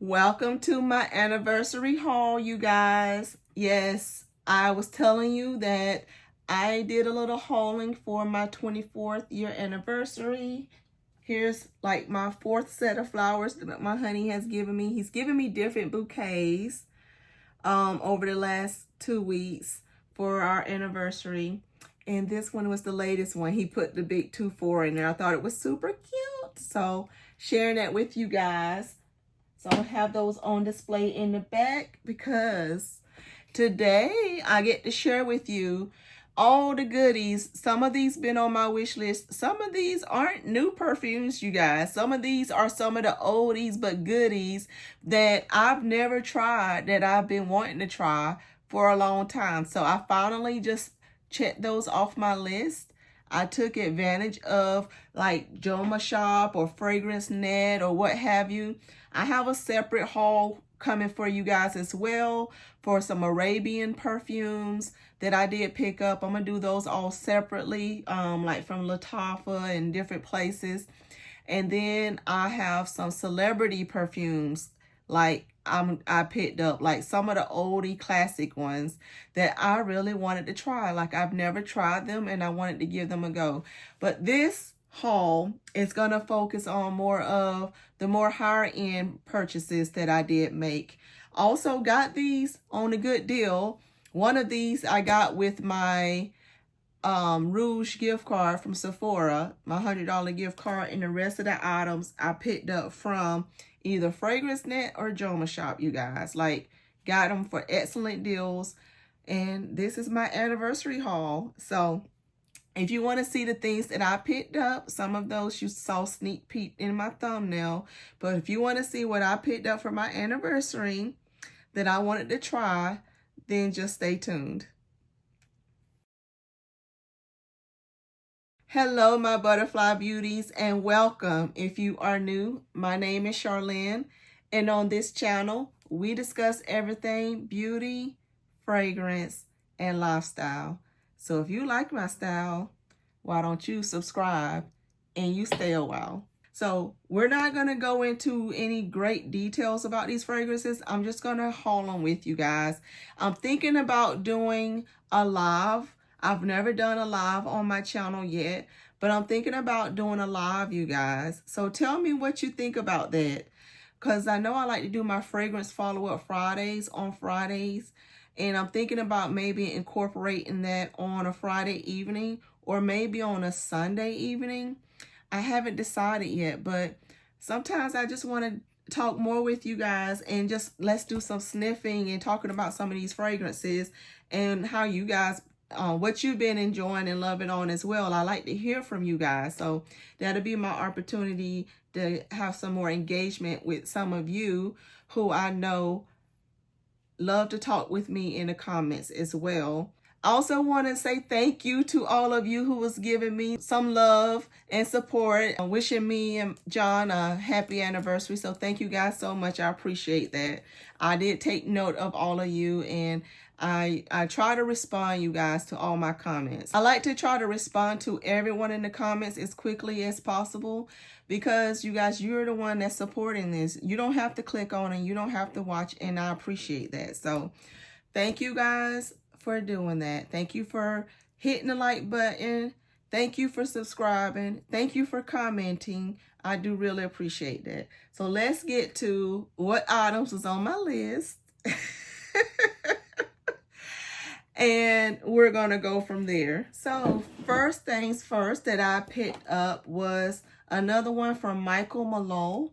Welcome to my anniversary haul, you guys. Yes, I was telling you that I did a little hauling for my 24th year anniversary. Here's like my fourth set of flowers that my honey has given me. He's given me different bouquets over the last 2 weeks for our anniversary. And this one was the latest one. He put the big 2-4 in there. I thought it was super cute. So sharing that with you guys. So I'll have those on display in the back because today I get to share with you all the goodies. Some of these been on my wish list. Some of these aren't new perfumes, you guys. Some of these are some of the oldies but goodies that I've never tried, that I've been wanting to try for a long time. So I finally just checked those off my list. I took advantage of like Joma Shop or Fragrance Net or what have you. I have a separate haul coming for you guys as well for some Arabian perfumes that I did pick up. I'm going to do those all separately, like from Latafa and different places. And then I have some celebrity perfumes like I picked up, like some of the oldie classic ones that I really wanted to try. Like I've never tried them and I wanted to give them a go. But this haul is going to focus on more of the more higher end purchases that I did make. Also got these on a good deal. One of these I got with my Rouge gift card from Sephora, my $100 gift card, and the rest of the items I picked up from either Fragrance Net or Joma Shop, you guys. Like, got them for excellent deals. And this is my anniversary haul. So if you want to see the things that I picked up, some of those you saw sneak peek in my thumbnail. But if you want to see what I picked up for my anniversary that I wanted to try, then just stay tuned. Hello, my butterfly beauties, and welcome. If you are new, my name is Charlene, and on this channel, we discuss everything beauty, fragrance, and lifestyle. So if you like my style, why don't you subscribe and you stay a while. So we're not going to go into any great details about these fragrances. I'm just going to haul them with you guys. I'm thinking about doing a live. I've never done a live on my channel yet, but I'm thinking about doing a live, you guys. So tell me what you think about that, because I know I like to do my fragrance follow-up Fridays on Fridays, and I'm thinking about maybe incorporating that on a Friday evening or maybe on a Sunday evening. I haven't decided yet, but sometimes I just want to talk more with you guys and just let's do some sniffing and talking about some of these fragrances and how you guys what you've been enjoying and loving on as well. I like to hear from you guys. So that'll be my opportunity to have some more engagement with some of you who I know love to talk with me in the comments as well. I also want to say thank you to all of you who was giving me some love and support, wishing me and John a happy anniversary. So thank you guys so much. I appreciate that. I did take note of all of you, and I try to respond, you guys, to all my comments. I like to try to respond to everyone in the comments as quickly as possible because you guys, you're the one that's supporting this. You don't have to click on and you don't have to watch, and I appreciate that. So thank you guys for doing that. Thank you for hitting the like button. Thank you for subscribing. Thank you for commenting. I do really appreciate that. So let's get to what items was on my list. And we're going to go from there. So first things first that I picked up was another one from Malul.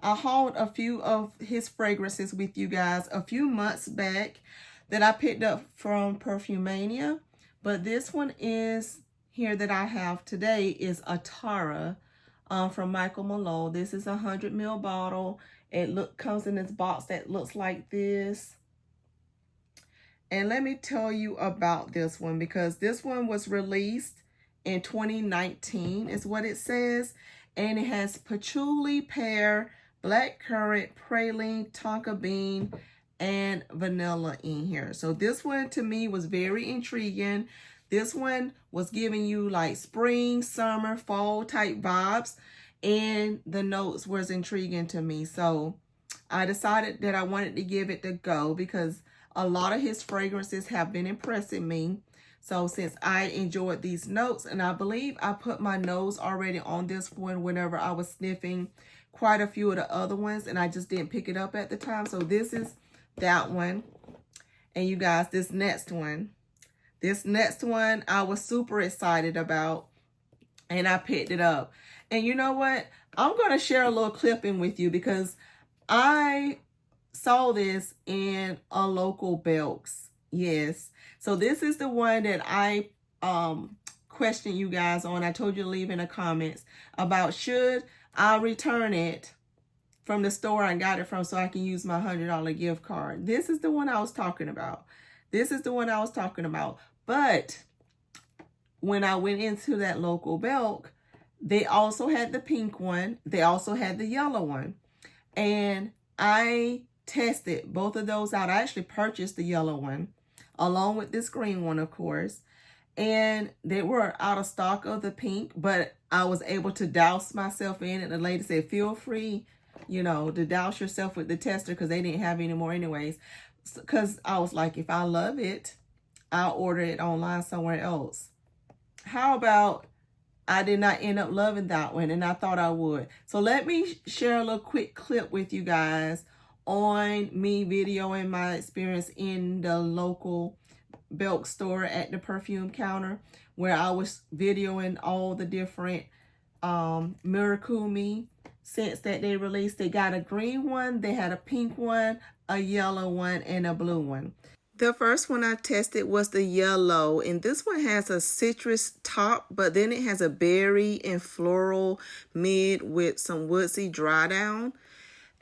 I hauled a few of his fragrances with you guys a few months back that I picked up from Perfumania. But this one is here that I have today is Atara from Malul. This is a 100 ml bottle. It comes in this box that looks like this. And let me tell you about this one, because this one was released in 2019 is what it says. And it has patchouli, pear, blackcurrant, praline, tonka bean, and vanilla in here. So this one to me was very intriguing. This one was giving you like spring, summer, fall type vibes, and the notes was intriguing to me. So I decided that I wanted to give it a go because a lot of his fragrances have been impressing me. So since I enjoyed these notes, and I believe I put my nose already on this one whenever I was sniffing quite a few of the other ones, and I just didn't pick it up at the time. So this is that one. And you guys, this next one I was super excited about, and I picked it up. And you know what? I'm going to share a little clipping with you because I saw this in a local Belk's. Yes. So this is the one that I questioned you guys on. I told you to leave in the comments about should I return it from the store I got it from so I can use my $100 gift card. This is the one I was talking about. This is the one I was talking about. But when I went into that local Belk, they also had the pink one. They also had the yellow one. And I tested both of those out. I actually purchased the yellow one along with this green one, of course. And they were out of stock of the pink, but I was able to douse myself in it. The lady said, feel free, you know, to douse yourself with the tester because they didn't have any more anyways. Because I was like, if I love it, I'll order it online somewhere else. How about I did not end up loving that one, and I thought I would. So let me share a little quick clip with you guys on me videoing my experience in the local Belk store at the perfume counter, where I was videoing all the different Murakami scents that they released. They got a green one, they had a pink one, a yellow one, and a blue one. The first one I tested was the yellow, and this one has a citrus top, but then it has a berry and floral mid with some woodsy dry down.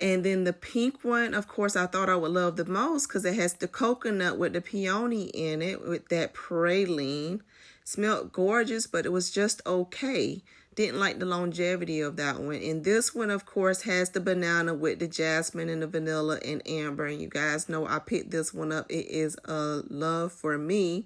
And then the pink one, of course, I thought I would love the most because it has the coconut with the peony in it with that praline. Smelled gorgeous, but it was just okay. Didn't like the longevity of that one. And this one, of course, has the banana with the jasmine and the vanilla and amber. And you guys know I picked this one up. It is a love for me.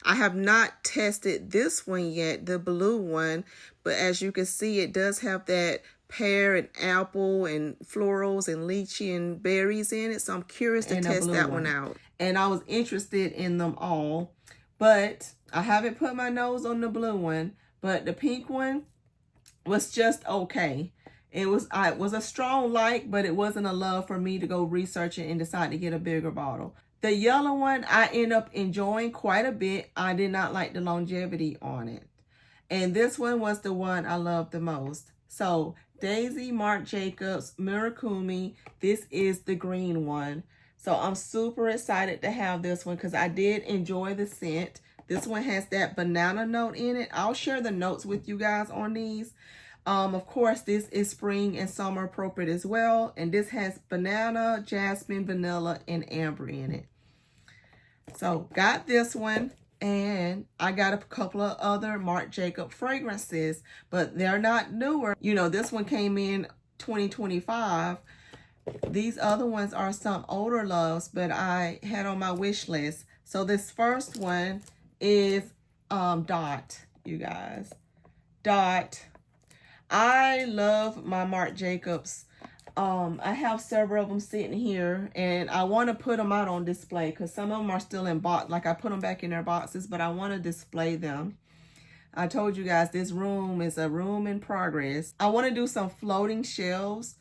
I have not tested this one yet, the blue one. But as you can see, it does have that pear and apple and florals and lychee and berries in it. So I'm curious to test that one out. And I was interested in them all. But I haven't put my nose on the blue one. But the pink one was just okay. It was a strong like, but it wasn't a love for me to go research it and decide to get a bigger bottle. The yellow one, I end up enjoying quite a bit. I did not like the longevity on it. And this one was the one I loved the most. So Daisy, Marc Jacobs, Murakami. This is the green one. So I'm super excited to have this one because I did enjoy the scent. This one has that banana note in it. I'll share the notes with you guys on these. Of course, this is spring and summer appropriate as well. And this has banana, jasmine, vanilla, and amber in it. So got this one. And I got a couple of other Marc Jacobs fragrances, but they're not newer. You know, this one came in 2025. These other ones are some older loves, but I had on my wish list. So this first one is Dot, you guys. Dot. I love my Marc Jacobs. I have several of them sitting here, and I want to put them out on display because some of them are still in box. Like I put them back in their boxes, but I want to display them. I told you guys this room is a room in progress. I want to do some floating shelves,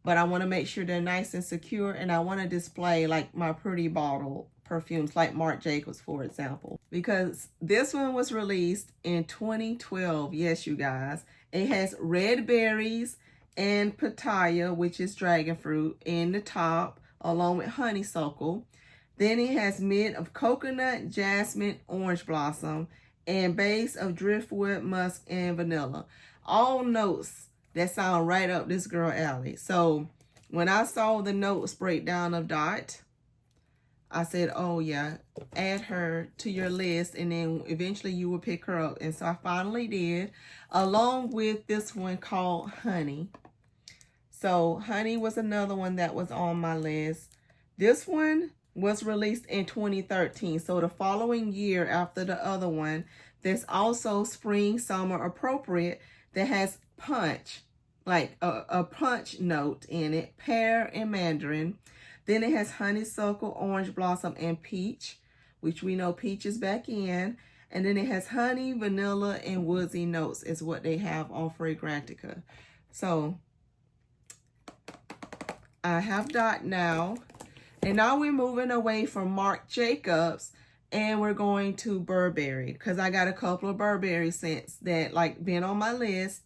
but I want to make sure they're nice and secure, and I want to display like my pretty bottle perfumes like Marc Jacobs, for example, because this one was released in 2012. Yes, you guys. It has red berries and pitaya, which is dragon fruit, in the top, along with honeysuckle. Then it has mid of coconut, jasmine, orange blossom, and base of driftwood, musk, and vanilla. All notes that sound right up this girl alley. So when I saw the notes breakdown of Dot, I said, oh yeah, add her to your list, and then eventually you will pick her up. And so I finally did, along with this one called Honey. So Honey was another one that was on my list. This one was released in 2013. So the following year after the other one, there's also spring, summer appropriate that has punch. like a punch note in it, pear and mandarin. Then it has honeysuckle, orange blossom, and peach, which we know peach is back in. And then it has honey, vanilla, and woodsy notes is what they have on Fragrantica. So I have Dot now. And now we're moving away from Marc Jacobs and we're going to Burberry, because I got a couple of Burberry scents that like been on my list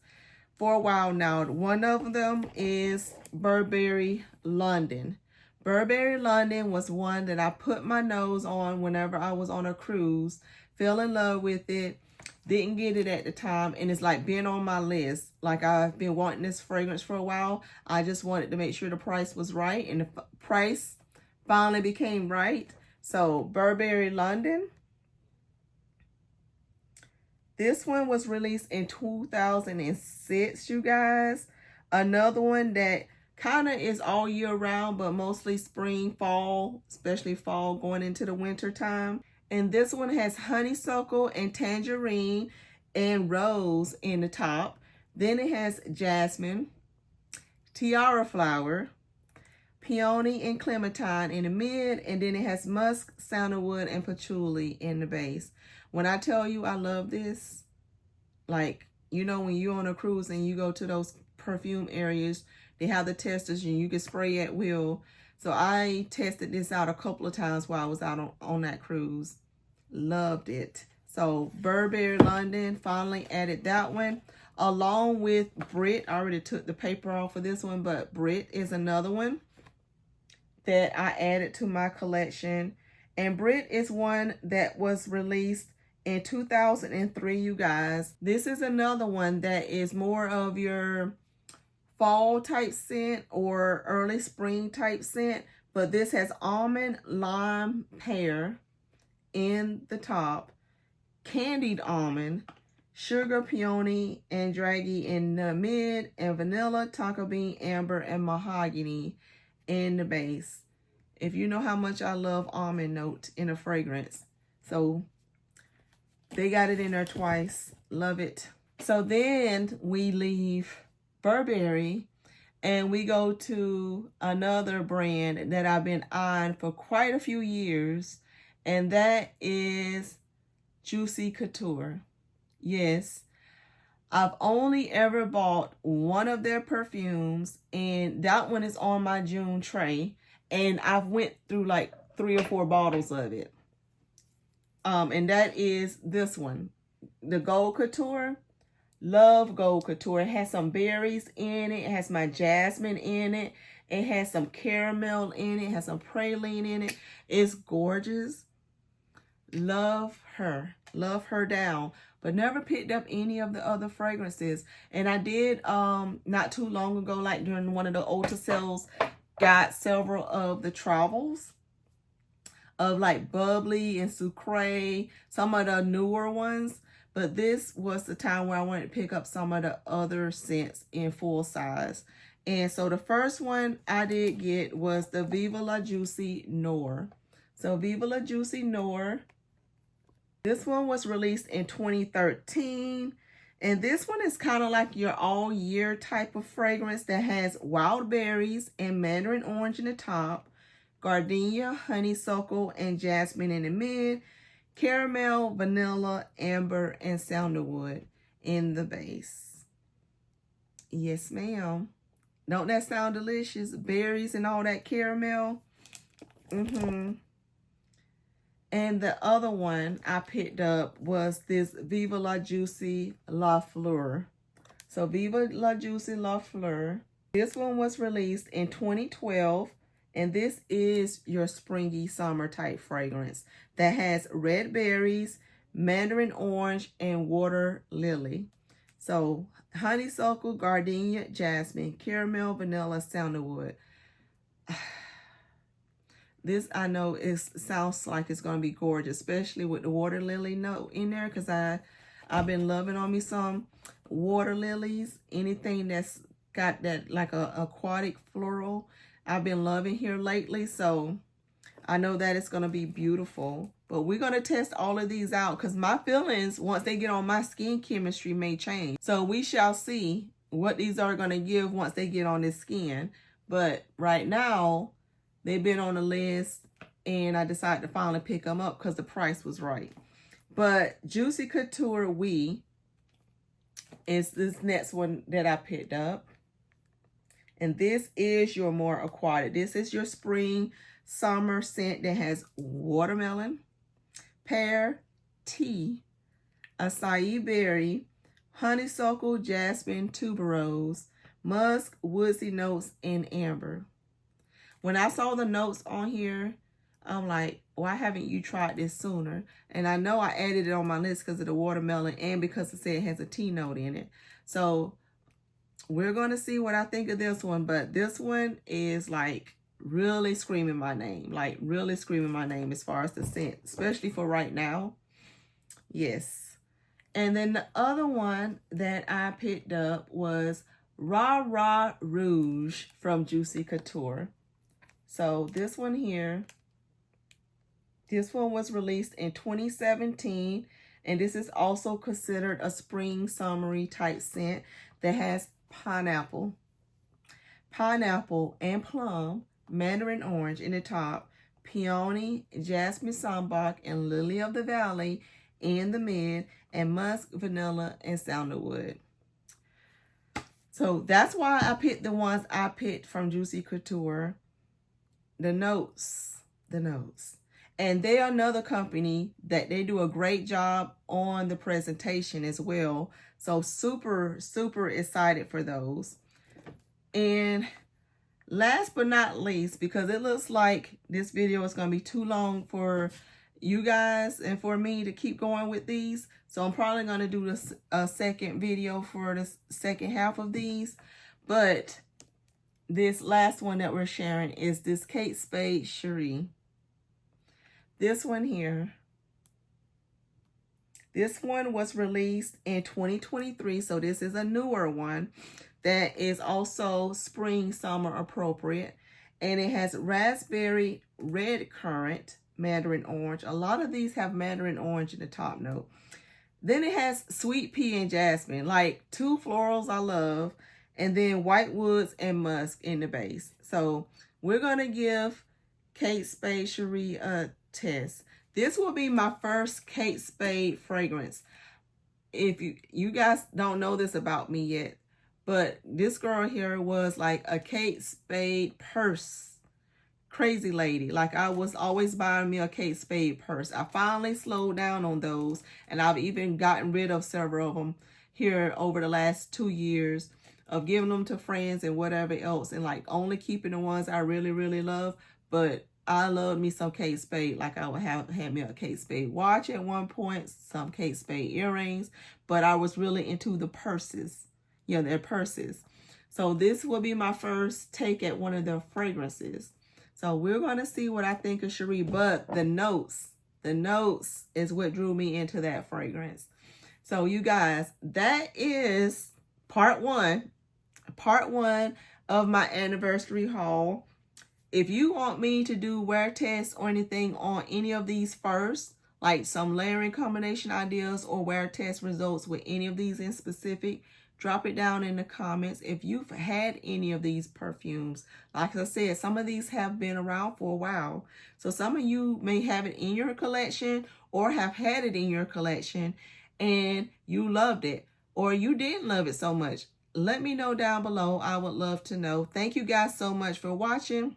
for a while now. One of them is Burberry London. Burberry London was one that I put my nose on whenever I was on a cruise. Fell in love with it. Didn't get it at the time, and it's like been on my list. Like I've been wanting this fragrance for a while. I just wanted to make sure the price was right, and the price finally became right. So Burberry London. This one was released in 2006, you guys. Another one that kind of is all year round, but mostly spring, fall, especially fall going into the winter time. And this one has honeysuckle and tangerine and rose in the top. Then it has jasmine, tiara flower, peony and clementine in the mid, and then it has musk, sandalwood, and patchouli in the base. When I tell you I love this, like, you know, when you're on a cruise and you go to those perfume areas, they have the testers and you can spray at will. So I tested this out a couple of times while I was out on that cruise. Loved it. So Burberry London, finally added that one along with Brit. I already took the paper off of this one, but Brit is another one that I added to my collection. And Brit is one that was released in 2003, you guys. This is another one that is more of your fall type scent or early spring type scent, but this has almond, lime, pear in the top, candied almond, sugar, peony, and draggy in the mid, and vanilla, tonka bean, amber, and mahogany in the base. If you know how much I love almond note in a fragrance, so they got it in there twice. Love it. So then we leave Burberry and we go to another brand that I've been eyeing for quite a few years, and that is Juicy Couture. Yes, I've only ever bought one of their perfumes, and that one is on my June tray, and I've went through like 3 or 4 bottles of it. And that is this one, the Gold Couture. Love Gold Couture. It has some berries in it. It has my jasmine in it. It has some caramel in it. It has some praline in it. It's gorgeous. Love her. Love her down. But never picked up any of the other fragrances. And I did not too long ago, like during one of the Ulta sales, got several of the travels of like Bubbly and Sucre, some of the newer ones. But this was the time where I wanted to pick up some of the other scents in full size. And so the first one I did get was the Viva La Juicy Noir. So Viva La Juicy Noir. This one was released in 2013. And this one is kind of like your all year type of fragrance that has wild berries and mandarin orange in the top, gardenia, honeysuckle, and jasmine in the mid, caramel, vanilla, amber, and sandalwood in the base. Yes, ma'am. Don't that sound delicious? Berries and all that caramel. And the other one I picked up was this Viva La Juicy La Fleur. So Viva La Juicy La Fleur. This one was released in 2012. And this is your springy summer type fragrance that has red berries, mandarin orange, and water lily. So honeysuckle, gardenia, jasmine, caramel, vanilla, sandalwood. This I know sounds like it's going to be gorgeous, especially with the water lily note in there, because I've been loving on me some water lilies. Anything that's got that like a aquatic floral, I've been loving here lately, so I know that it's going to be beautiful. But we're going to test all of these out because my feelings, once they get on my skin chemistry, may change. So we shall see what these are going to give once they get on this skin. But right now, they've been on the list, and I decided to finally pick them up because the price was right. But Juicy Couture Oui is this next one that I picked up. And this is your more aquatic. This is your spring summer scent that has watermelon, pear, tea, acai berry, honeysuckle, jasmine, tuberose, musk, woodsy notes, and amber. When I saw the notes on here, I'm like, why haven't you tried this sooner? And I know I added it on my list because of the watermelon and because it said it has a tea note in it. So we're going to see what I think of this one. But this one is like really screaming my name. Like really screaming my name as far as the scent, especially for right now. Yes. And then the other one that I picked up was Rouge from Juicy Couture. So this one here, this one was released in 2017, and this is also considered a spring summery type scent that has pineapple and plum, mandarin orange in the top, peony, jasmine sambac, and lily of the valley in the mid, and musk, vanilla, and sandalwood. So that's why I picked the ones I picked from Juicy Couture. The notes. And they are another company that they do a great job on the presentation as well. So super, super excited for those. And last but not least, because it looks like this video is going to be too long for you guys and for me to keep going with these. So I'm probably going to do this a second video for the second half of these. But this last one that we're sharing is this Kate Spade Cherie. This one here. This one was released in 2023, so this is a newer one that is also spring summer appropriate. And it has raspberry, red currant, mandarin orange. A lot of these have mandarin orange in the top note. Then it has sweet pea and jasmine, like two florals I love. And then white woods and musk in the base. So we're going to give Kate Spade Cherie a test. This will be my first Kate Spade fragrance. If you guys don't know this about me yet, but this girl here was like a Kate Spade purse crazy lady. Like I was always buying me a Kate Spade purse. I finally slowed down on those, and I've even gotten rid of several of them here over the last 2 years, of giving them to friends and whatever else, and like only keeping the ones I really, really love. But I love me some Kate Spade. Like I would have had me a Kate Spade watch at one point, some Kate Spade earrings, but I was really into the purses, you know, their purses. So this will be my first take at one of their fragrances. So we're going to see what I think of Cherie, but the notes is what drew me into that fragrance. So you guys, that is part one of my anniversary haul. If you want me to do wear tests or anything on any of these first, like some layering combination ideas or wear test results with any of these in specific, drop it down in the comments. If you've had any of these perfumes, like I said, some of these have been around for a while. So some of you may have it in your collection or have had it in your collection and you loved it, or you didn't love it so much. Let me know down below. I would love to know. Thank you guys so much for watching.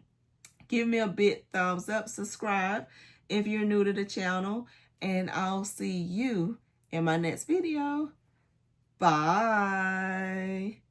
Give me a big thumbs up. Subscribe if you're new to the channel. And I'll see you in my next video. Bye.